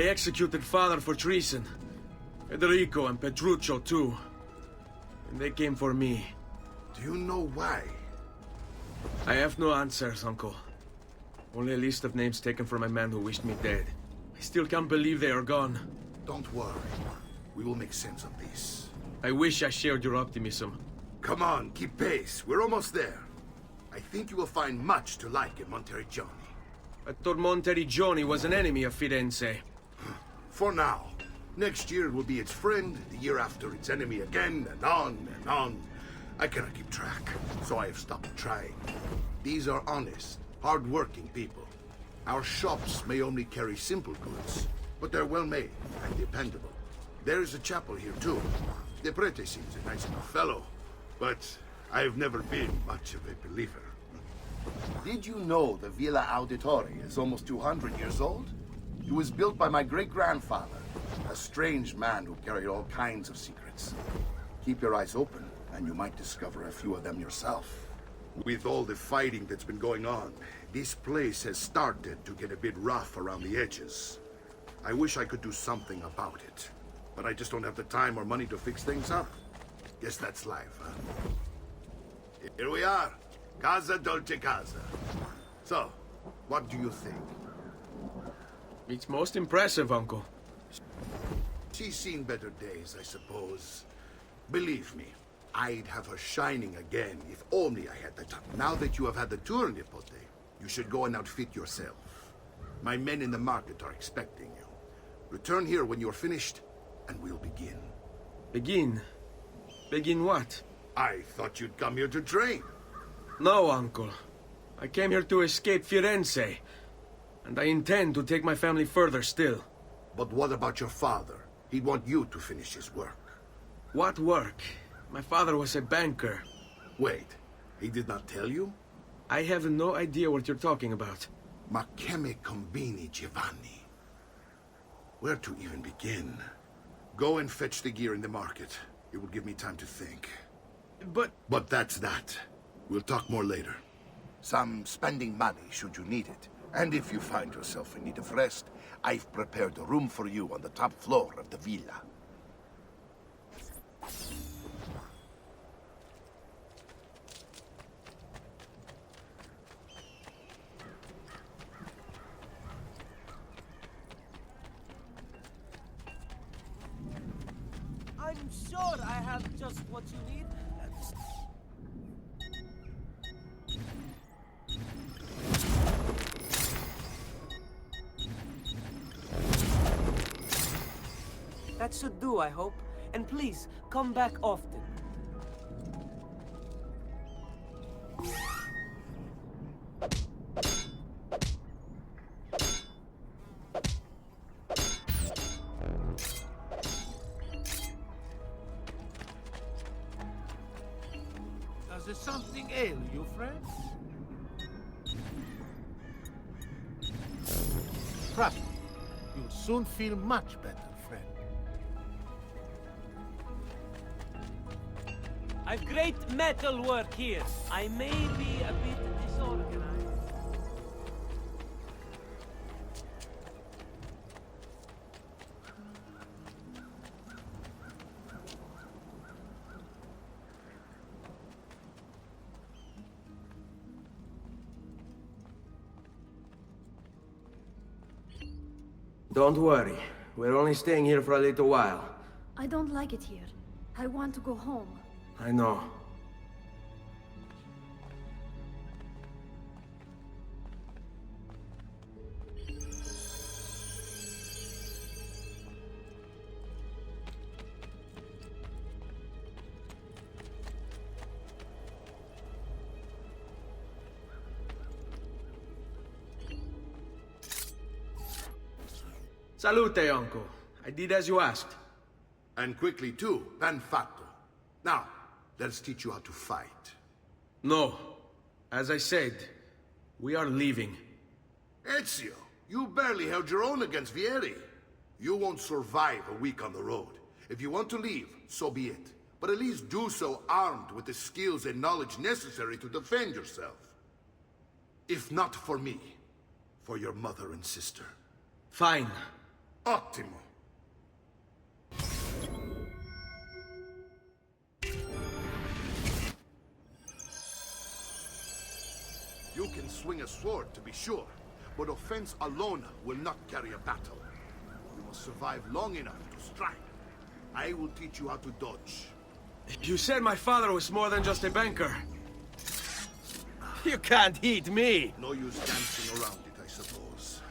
executed father for treason. Federico and Petruccio too. And they came for me. Do you know why? I have no answers, Uncle. Only a list of names taken from a man who wished me dead. I still can't believe they are gone. Don't worry. We will make sense of this. I wish I shared your optimism. Come on, keep pace. We're almost there. I think you will find much to like in Monteriggioni. I thought Monteriggioni was an enemy of Firenze. For now. Next year it will be its friend, the year after its enemy again, and on and on. I cannot keep track, so I have stopped trying. These are honest, hard-working people. Our shops may only carry simple goods, but they're well-made and dependable. There is a chapel here, too. The prete seems a nice enough fellow, but I have never been much of a believer. Did you know the Villa Auditore is almost 200 years old? It was built by my great-grandfather, a strange man who carried all kinds of secrets. Keep your eyes open, and you might discover a few of them yourself. With all the fighting that's been going on, this place has started to get a bit rough around the edges. I wish I could do something about it, but I just don't have the time or money to fix things up. Guess that's life, huh? Here we are. Casa Dolce Casa. So, what do you think? It's most impressive, Uncle. She's seen better days, I suppose. Believe me, I'd have her shining again if only I had the time. Now that you have had the tour, Nipote, you should go and outfit yourself. My men in the market are expecting you. Return here when you're finished, and we'll begin. Begin? Begin what? I thought you'd come here to train. No, Uncle. I came here to escape Firenze. And I intend to take my family further still. But what about your father? He'd want you to finish his work. What work? My father was a banker. Wait, he did not tell you? I have no idea what you're talking about. Ma che me combini, Giovanni? Where to even begin? Go and fetch the gear in the market. It will give me time to think. But that's that. We'll talk more later. Some spending money should you need it. And if you find yourself in need of rest, I've prepared a room for you on the top floor of the villa. I'm sure I have just what you need. That should do, I hope. And please, come back often. Does there something ail you, friend? Trust me, you'll soon feel much better, friend. I've great metal work here. I may be a bit disorganized. Don't worry. We're only staying here for a little while. I don't like it here. I want to go home. I know. Salute, Uncle. I did as you asked. And quickly too, ben fatto. Now, let's teach you how to fight. No. As I said, we are leaving. Ezio, you barely held your own against Vieri. You won't survive a week on the road. If you want to leave, so be it. But at least do so armed with the skills and knowledge necessary to defend yourself. If not for me, for your mother and sister. Fine. Ottimo. You can swing a sword, to be sure, but offense alone will not carry a battle. You must survive long enough to strike. I will teach you how to dodge. You said my father was more than just a banker. You can't hit me! No use dancing around it, I suppose.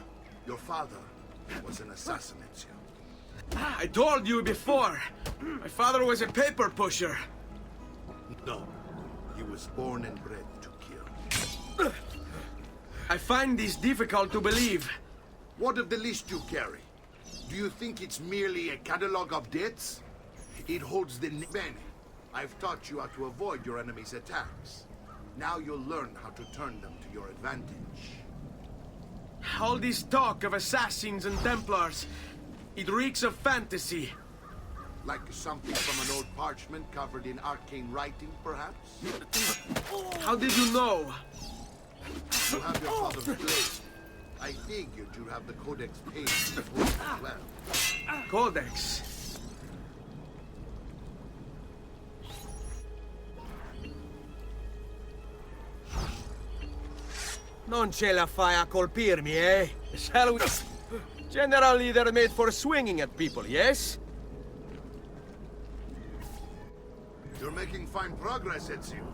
Your father was an assassin, Ezio. I told you before. My father was a paper pusher. No, he was born and bred to kill. I find this difficult to believe. What of the list you carry? Do you think it's merely a catalog of debts? It holds the many. I've taught you how to avoid your enemy's attacks. Now you'll learn how to turn them to your advantage. All this talk of assassins and Templars, it reeks of fantasy. Like something from an old parchment covered in arcane writing, perhaps? How did you know? You have your father's blade. I figured you'd have the Codex page before as well. Codex. Non ce la fai a colpirmi, eh? Shall we... Generally, they're made for swinging at people, yes? You're making fine progress, Ezio.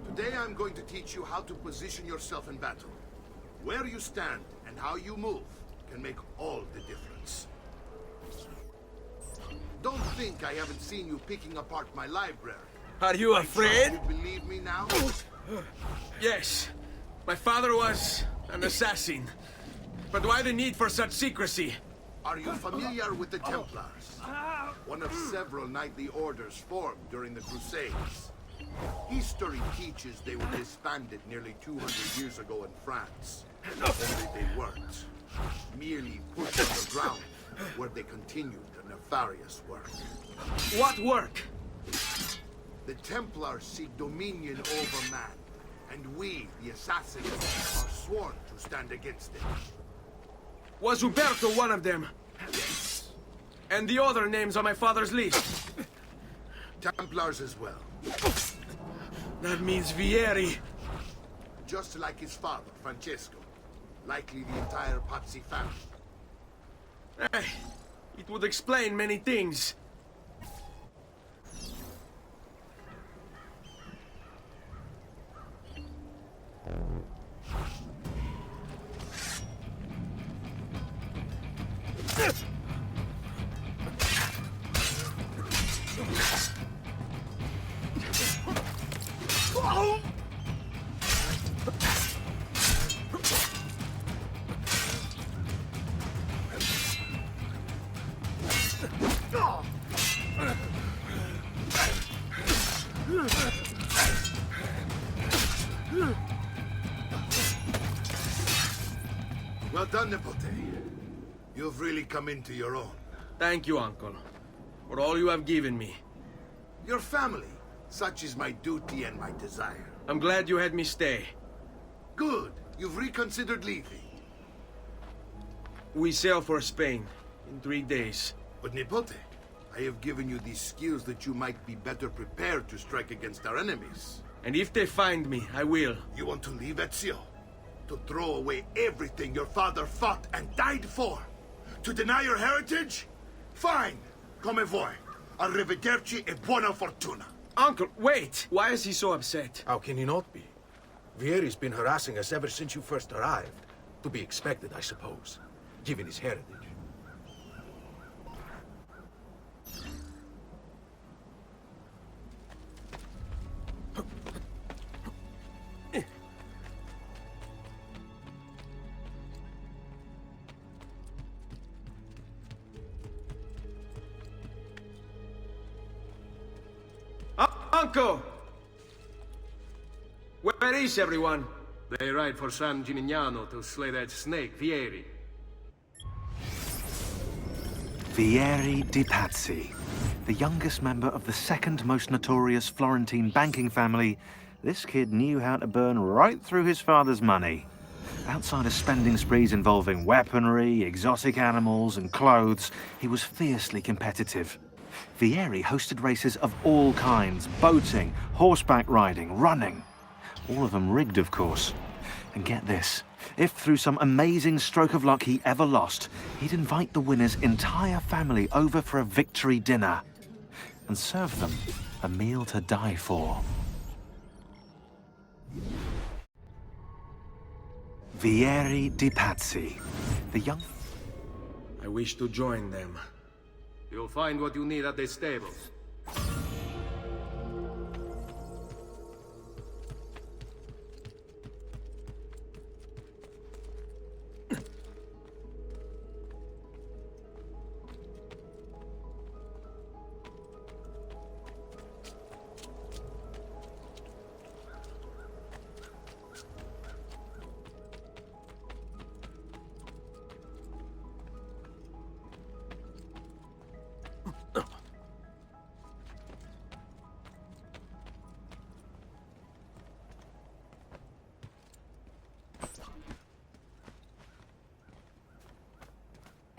Today I'm going to teach you how to position yourself in battle. Where you stand and how you move can make all the difference. Don't think I haven't seen you picking apart my library. Are you afraid? You believe me now? Yes. My father was an assassin. But why the need for such secrecy? Are you familiar with the Templars? One of several knightly orders formed during the Crusades. History teaches they were disbanded nearly 200 years ago in France. Only they weren't. Merely put underground, where they continued their nefarious work. What work? The Templars seek dominion over man, and we, the Assassins, are sworn to stand against it. Was Uberto one of them? And the other names on my father's list? Templars as well. That means Vieri. Just like his father, Francesco. Likely the entire Pazzi family. It would explain many things. Well done, Nipote. You've really come into your own. Thank you, Uncle, for all you have given me. Your family. Such is my duty and my desire. I'm glad you had me stay. Good. You've reconsidered leaving. We sail for Spain in 3 days. But Nipote, I have given you these skills that you might be better prepared to strike against our enemies. And if they find me, I will. You want to leave Ezio? To throw away everything your father fought and died for? To deny your heritage? Fine. Come vuoi. Arrivederci e buona fortuna. Uncle, wait! Why is he so upset? How can he not be? Vieri's been harassing us ever since you first arrived. To be expected, I suppose, given his heritage. Uncle! Where is everyone? They ride for San Gimignano to slay that snake, Vieri. Vieri di Pazzi, the youngest member of the second most notorious Florentine banking family, this kid knew how to burn right through his father's money. Outside of spending sprees involving weaponry, exotic animals, and clothes, he was fiercely competitive. Vieri hosted races of all kinds: boating, horseback riding, running. All of them rigged, of course. And get this, if through some amazing stroke of luck he ever lost, he'd invite the winner's entire family over for a victory dinner and serve them a meal to die for. Vieri di Pazzi, the young... I wish to join them. You'll find what you need at the stables.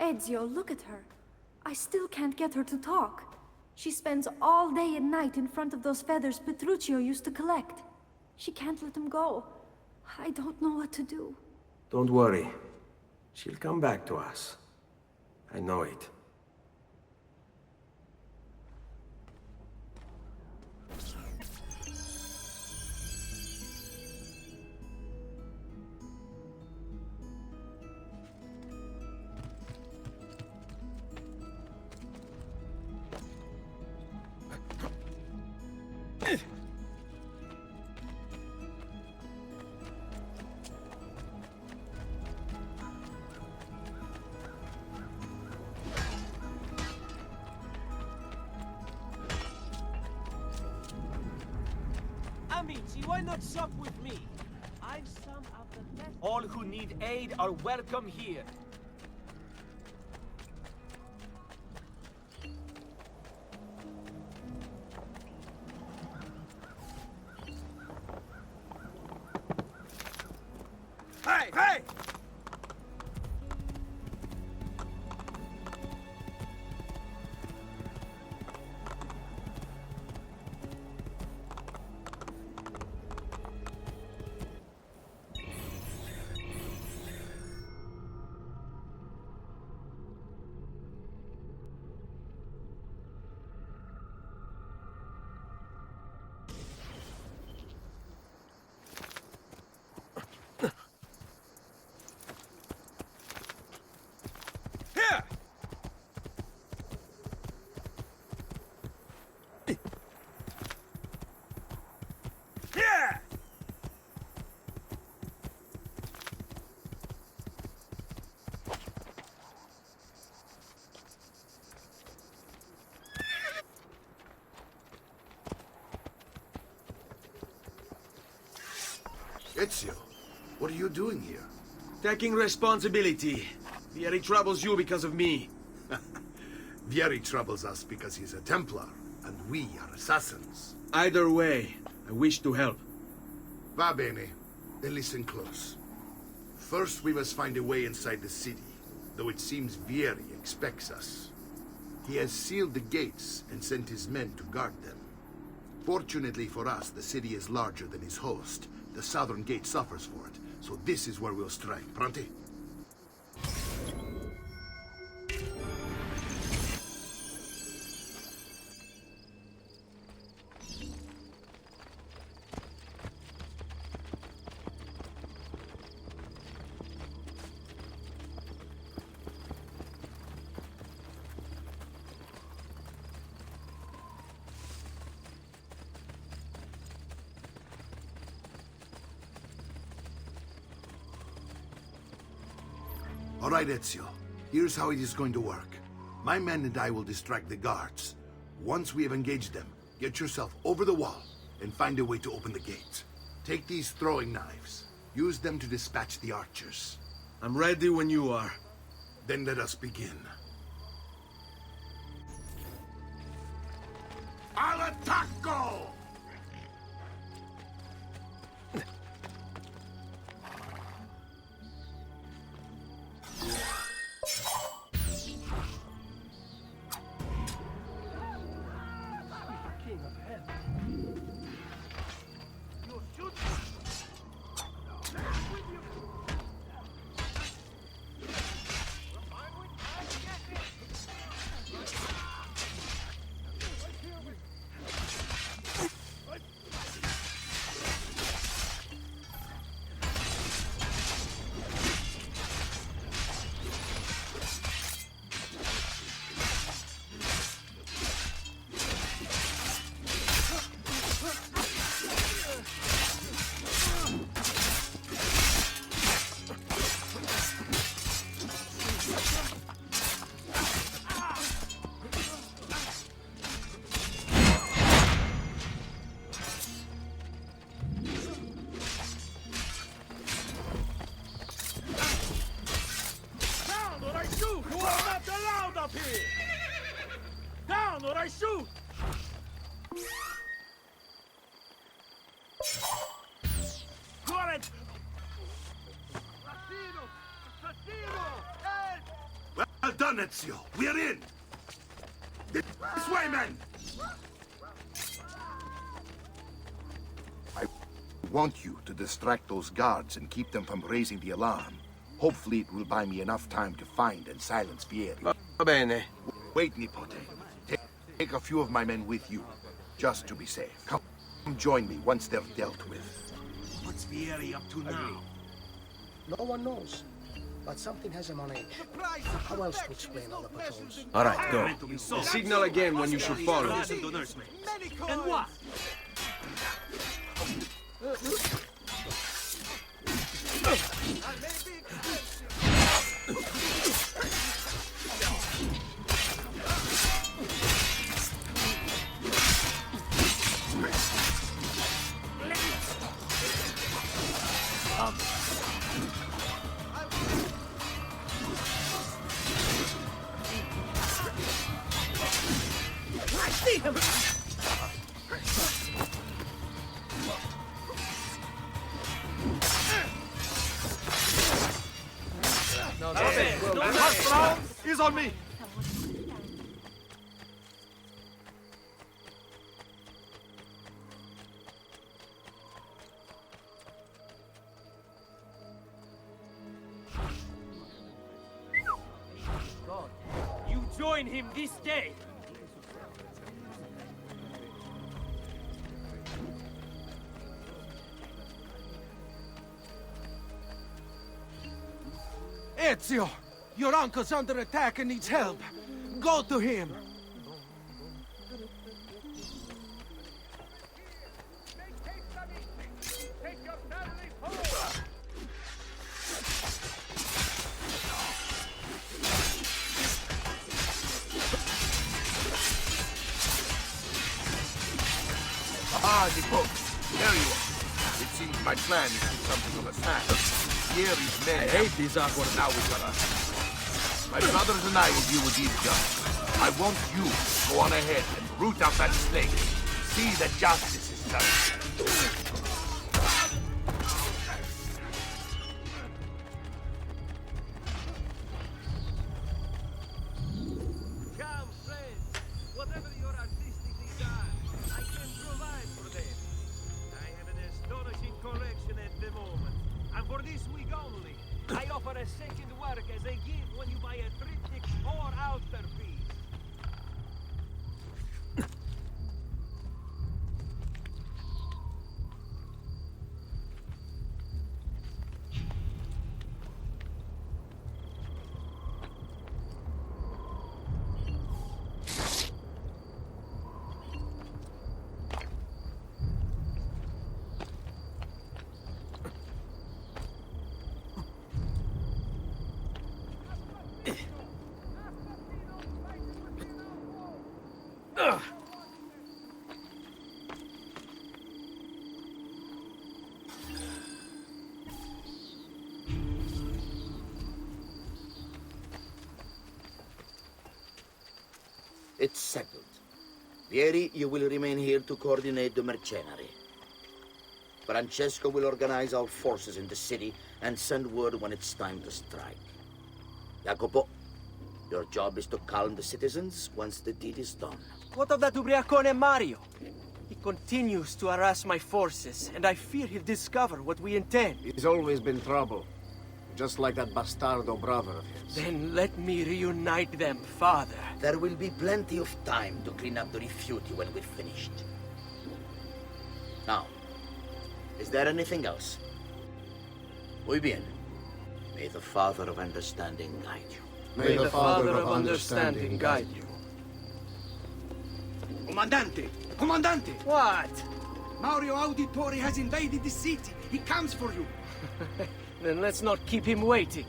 Ezio, look at her. I still can't get her to talk. She spends all day and night in front of those feathers Petruchio used to collect. She can't let them go. I don't know what to do. Don't worry. She'll come back to us. I know it. Amici, why not sup with me? I've some of the best. All who need aid are welcome here. Hey, hey! Ezio, what are you doing here? Taking responsibility. Vieri troubles you because of me. Vieri troubles us because he's a Templar, and we are assassins. Either way, I wish to help. Va bene. Then listen close. First, we must find a way inside the city, though it seems Vieri expects us. He has sealed the gates and sent his men to guard them. Fortunately for us, the city is larger than his host. The southern gate suffers for it, so this is where we'll strike. Pronti? All right, Ezio. Here's how it is going to work. My men and I will distract the guards. Once we have engaged them, get yourself over the wall and find a way to open the gate. Take these throwing knives. Use them to dispatch the archers. I'm ready when you are. Then let us begin. Al attacco! done, Ezio. We're in. This way, men. I want you to distract those guards and keep them from raising the alarm. Hopefully it will buy me enough time to find and silence Vieri. Va bene. Wait, Nipote. Take a few of my men with you, just to be safe. Come join me once they're dealt with. What's Vieri up to now? No one knows. But something has him on edge. How else to explain all the patrols? All right, go. Signal again when you should follow. And what? He's on me. God, you join him this day. Ezio! Your uncle's under attack and needs help. Go to him. Ah, Nipote. There you are. It seems my plan is to something of a snap. Vieri's men. I hate these awkward. Now we gotta. My brothers and I will deal with these guys. I want you to go on ahead and root out that snake. See that justice is done. Come, friends. Whatever your artistic desire, I can provide for them. I have an astonishing collection at the moment. And for this week only, I offer a second work as a gift when you buy a triptych or altarpiece. It's settled. Vieri, you will remain here to coordinate the mercenary. Francesco will organize our forces in the city and send word when it's time to strike. Jacopo, your job is to calm the citizens once the deed is done. What of that ubriacone Mario? He continues to harass my forces, and I fear he'll discover what we intend. He's always been trouble. Just like that bastardo brother of his. Then let me reunite them, father. There will be plenty of time to clean up the rifiuti when we're finished. Now, is there anything else? Muy bien. May the Father of Understanding guide you. May the Father of Understanding guide you. Comandante! Comandante! What? Mario Auditore has invaded the city. He comes for you. Then let's not keep him waiting.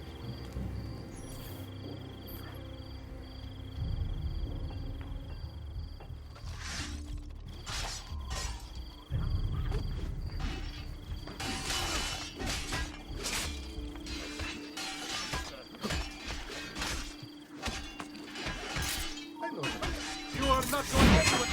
You are not going anywhere.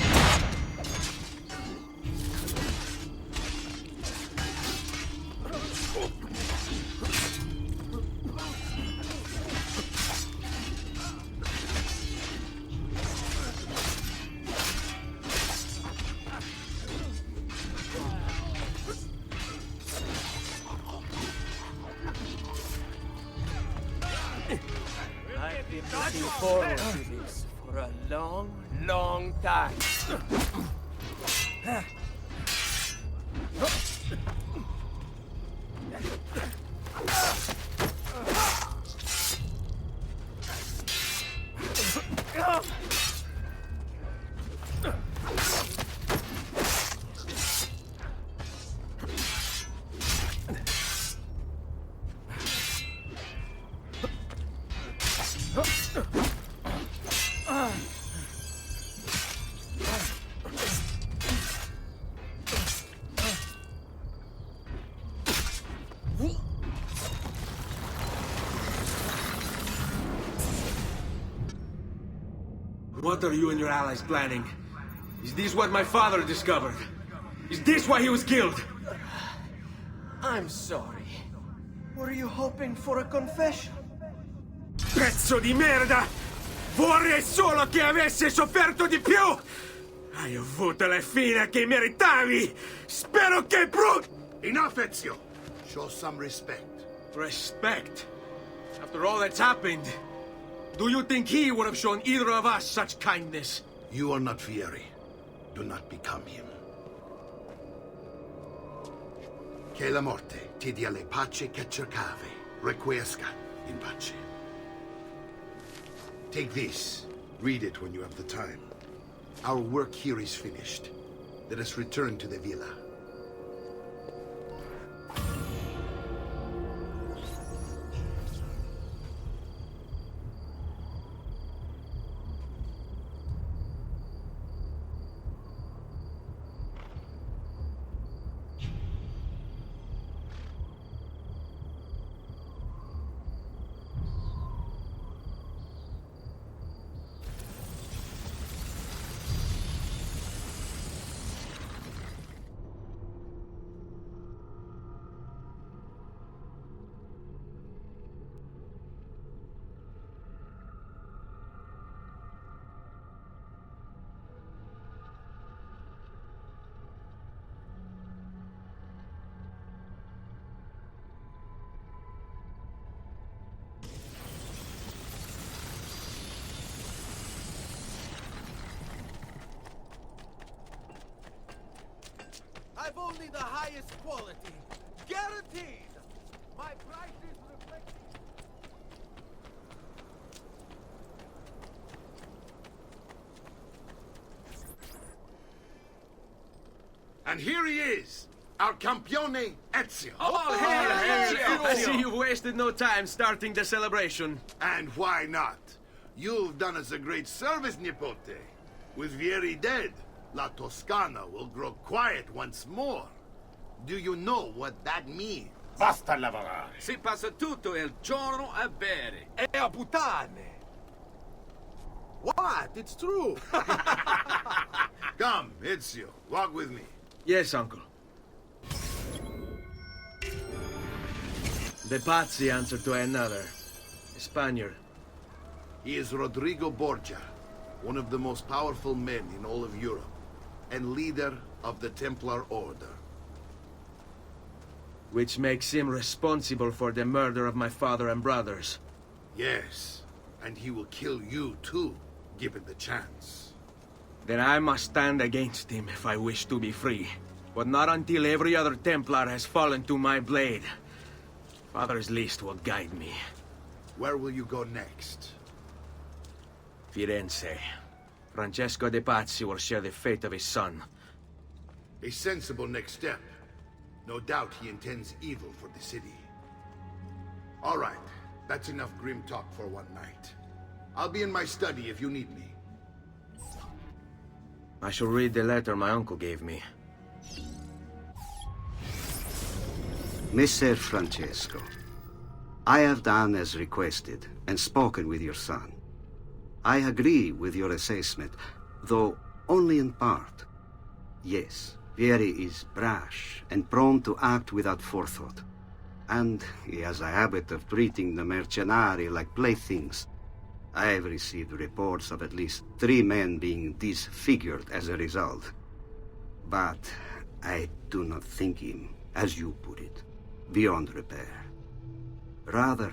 looking forward to this for a long, long time. What are you and your allies planning? Is this what my father discovered? Is this why he was killed? I'm sorry. Were you hoping for a confession? Pezzo di merda! Vorrei solo che avesse sofferto di più! Hai avuto la fine che meritavi! Spero che Enough, Ezio! Show some respect. Respect? After all that's happened, do you think he would have shown either of us such kindness? You are not Fieri. Do not become him. Che la morte ti dia le pace che cercavi. Requiesca in pace. Take this. Read it when you have the time. Our work here is finished. Let us return to the villa. I've only the highest quality. Guaranteed! My prices reflect... And here he is, our campione Ezio. Oh, hey, I see you've wasted no time starting the celebration. And why not? You've done us a great service, Nipote. With Vieri dead, La Toscana will grow quiet once more. Do you know what that means? Basta lavorare. Si passa tutto il giorno a bere. E a puttane! What? It's true! Come, Ezio, walk with me. Yes, uncle. The Pazzi answer to another. A Spaniard. He is Rodrigo Borgia, one of the most powerful men in all of Europe, and leader of the Templar Order. Which makes him responsible for the murder of my father and brothers. Yes, and he will kill you too, given the chance. Then I must stand against him if I wish to be free. But not until every other Templar has fallen to my blade. Father's list will guide me. Where will you go next? Firenze. Francesco de Pazzi will share the fate of his son. A sensible next step. No doubt he intends evil for the city. All right, that's enough grim talk for one night. I'll be in my study if you need me. I shall read the letter my uncle gave me. Messer Francesco, I have done as requested and spoken with your son. I agree with your assessment, though only in part. Yes, Vieri is brash and prone to act without forethought. And he has a habit of treating the mercenari like playthings. I have received reports of at least 3 men being disfigured as a result. But I do not think him, as you put it, beyond repair. Rather,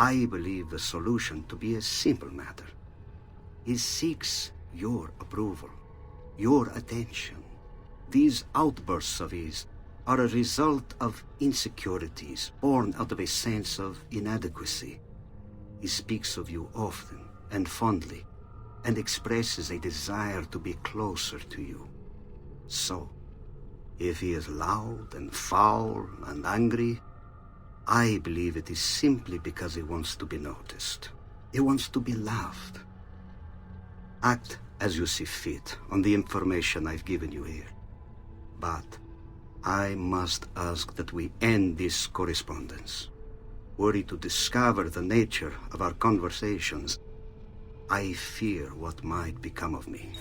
I believe the solution to be a simple matter. He seeks your approval, your attention. These outbursts of his are a result of insecurities born out of a sense of inadequacy. He speaks of you often and fondly, and expresses a desire to be closer to you. So, if he is loud and foul and angry, I believe it is simply because he wants to be noticed. He wants to be loved. Act as you see fit on the information I've given you here. But I must ask that we end this correspondence. Were he to discover the nature of our conversations, I fear what might become of me.